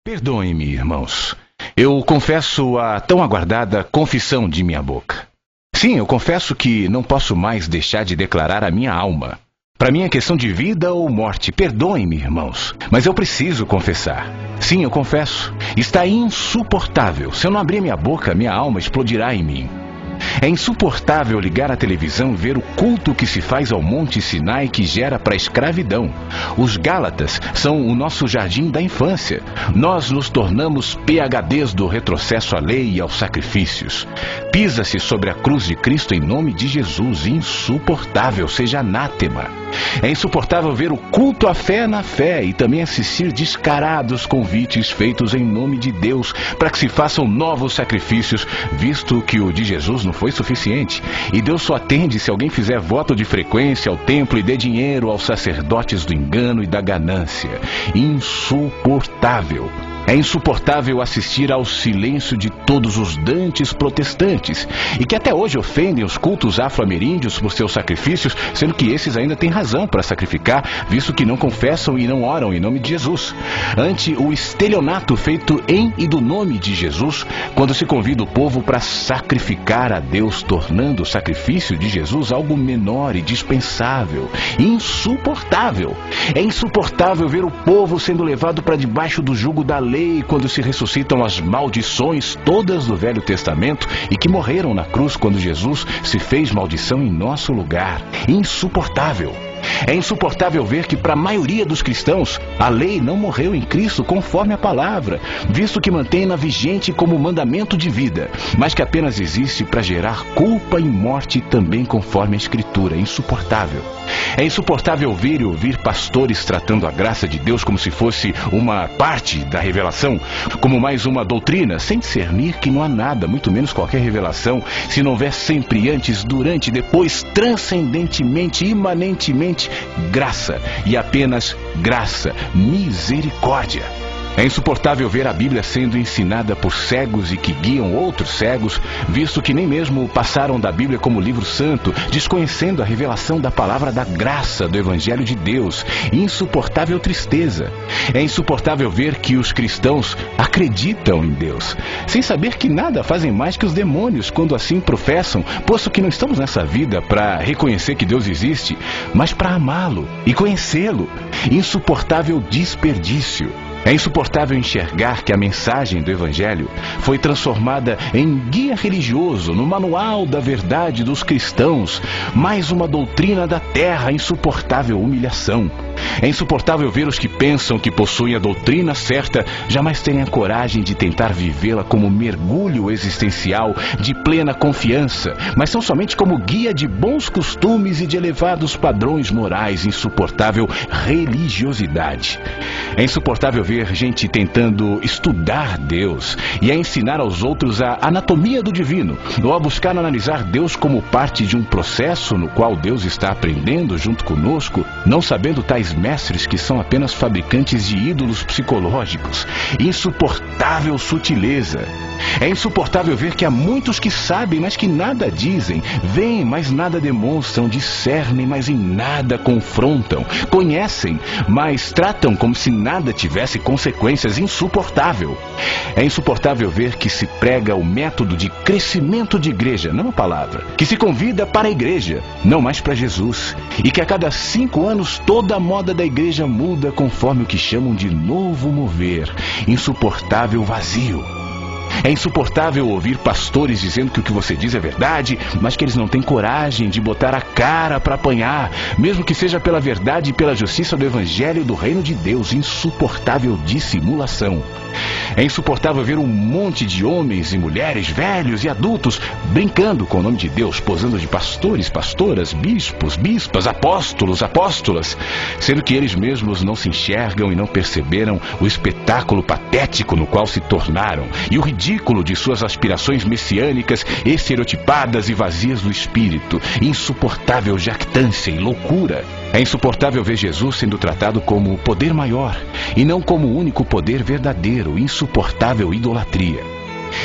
Perdoem-me, irmãos. Eu confesso a tão aguardada confissão de minha boca. Sim, eu confesso que não posso mais deixar de declarar a minha alma. Para mim é questão de vida ou morte. Perdoem-me, irmãos, mas eu preciso confessar. Sim, eu confesso. Está insuportável. Se eu não abrir minha boca, minha alma explodirá em mim. É insuportável ligar a televisão e ver o culto que se faz ao Monte Sinai, que gera para a escravidão. Os Gálatas são o nosso jardim da infância. Nós nos tornamos PhDs do retrocesso à lei e aos sacrifícios. Pisa-se sobre a cruz de Cristo em nome de Jesus. Insuportável, seja anátema. É insuportável ver o culto à fé na fé e também assistir descarados convites feitos em nome de Deus para que se façam novos sacrifícios, visto que o de Jesus não foi suficiente. E Deus só atende se alguém fizer voto de frequência ao templo e dê dinheiro aos sacerdotes do engano e da ganância. Insuportável. É insuportável assistir ao silêncio de todos os dantes protestantes e que até hoje ofendem os cultos afro-ameríndios por seus sacrifícios, sendo que esses ainda têm razão para sacrificar, visto que não confessam e não oram em nome de Jesus. Ante o estelionato feito em e do nome de Jesus, quando se convida o povo para sacrificar a Deus, tornando o sacrifício de Jesus algo menor e dispensável. Insuportável. É insuportável ver o povo sendo levado para debaixo do jugo da lei quando se ressuscitam as maldições todas do Velho Testamento e que morreram na cruz quando Jesus se fez maldição em nosso lugar. Insuportável. É insuportável ver que para a maioria dos cristãos a lei não morreu em Cristo conforme a palavra, visto que mantém-na vigente como mandamento de vida, mas que apenas existe para gerar culpa e morte também conforme a Escritura. É insuportável. É insuportável ver e ouvir pastores tratando a graça de Deus como se fosse uma parte da revelação, como mais uma doutrina, sem discernir que não há nada, muito menos qualquer revelação, se não houver sempre antes, durante, depois, transcendentemente, imanentemente, graça e apenas graça, misericórdia. É insuportável ver a Bíblia sendo ensinada por cegos e que guiam outros cegos, visto que nem mesmo passaram da Bíblia como livro santo, desconhecendo a revelação da palavra da graça do Evangelho de Deus. Insuportável tristeza. É insuportável ver que os cristãos acreditam em Deus, sem saber que nada fazem mais que os demônios quando assim professam, posto que não estamos nessa vida para reconhecer que Deus existe, mas para amá-lo e conhecê-lo. Insuportável desperdício. É insuportável enxergar que a mensagem do Evangelho foi transformada em guia religioso, no manual da verdade dos cristãos, mais uma doutrina da terra. Insuportável humilhação. É insuportável ver os que pensam que possuem a doutrina certa jamais terem a coragem de tentar vivê-la como mergulho existencial de plena confiança, mas são somente como guia de bons costumes e de elevados padrões morais. Insuportável religiosidade. É insuportável ver gente tentando estudar Deus e a ensinar aos outros a anatomia do divino, ou a buscar analisar Deus como parte de um processo no qual Deus está aprendendo junto conosco, não sabendo tais mestres que são apenas fabricantes de ídolos psicológicos. Insuportável sutileza. É insuportável ver que há muitos que sabem, mas que nada dizem, veem, mas nada demonstram, discernem, mas em nada confrontam, conhecem, mas tratam como se nada tivesse consequências. Insuportável. É insuportável ver que se prega o método de crescimento de igreja, não a palavra, que se convida para a igreja, não mais para Jesus, e que a cada 5 anos toda a moda da igreja muda conforme o que chamam de novo mover. Insuportável vazio. É insuportável ouvir pastores dizendo que o que você diz é verdade, mas que eles não têm coragem de botar a cara para apanhar, mesmo que seja pela verdade e pela justiça do Evangelho do Reino de Deus. Insuportável dissimulação. É insuportável ver um monte de homens e mulheres, velhos e adultos, brincando com o nome de Deus, posando de pastores, pastoras, bispos, bispas, apóstolos, apóstolas, sendo que eles mesmos não se enxergam e não perceberam o espetáculo patético no qual se tornaram e o ridículo de suas aspirações messiânicas, estereotipadas e vazias do espírito. Insuportável jactância e loucura. É insuportável ver Jesus sendo tratado como o poder maior e não como o único poder verdadeiro. Insuportável idolatria.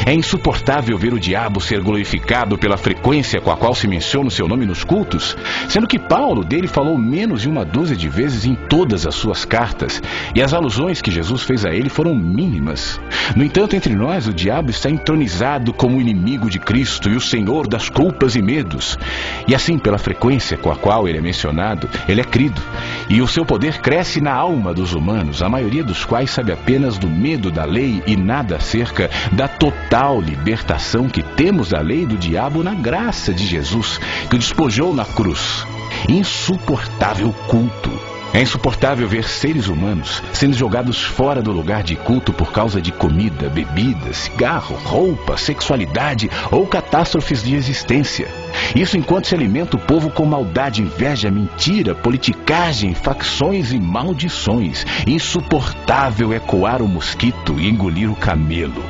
É insuportável ver o diabo ser glorificado pela frequência com a qual se menciona o seu nome nos cultos, sendo que Paulo dele falou menos de 12 de vezes em todas as suas cartas, e as alusões que Jesus fez a ele foram mínimas. No entanto, entre nós, o diabo está entronizado como o inimigo de Cristo e o senhor das culpas e medos. E assim, pela frequência com a qual ele é mencionado, ele é crido, e o seu poder cresce na alma dos humanos, a maioria dos quais sabe apenas do medo da lei e nada acerca da total libertação que temos da lei e do diabo na graça de Jesus, que o despojou na cruz. Insuportável culto. É insuportável ver seres humanos sendo jogados fora do lugar de culto por causa de comida, bebida, cigarro, roupa, sexualidade ou catástrofes de existência. Isso enquanto se alimenta o povo com maldade, inveja, mentira, politicagem, facções e maldições. Insuportável é coar o mosquito e engolir o camelo.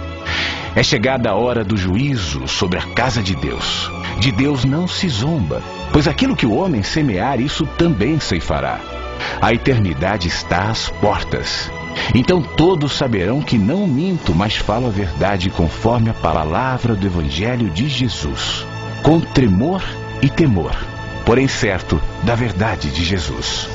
É chegada a hora do juízo sobre a casa de Deus. De Deus não se zomba, pois aquilo que o homem semear, isso também ceifará. A eternidade está às portas. Então todos saberão que não minto, mas falo a verdade conforme a palavra do Evangelho de Jesus, com tremor e temor, porém certo da verdade de Jesus.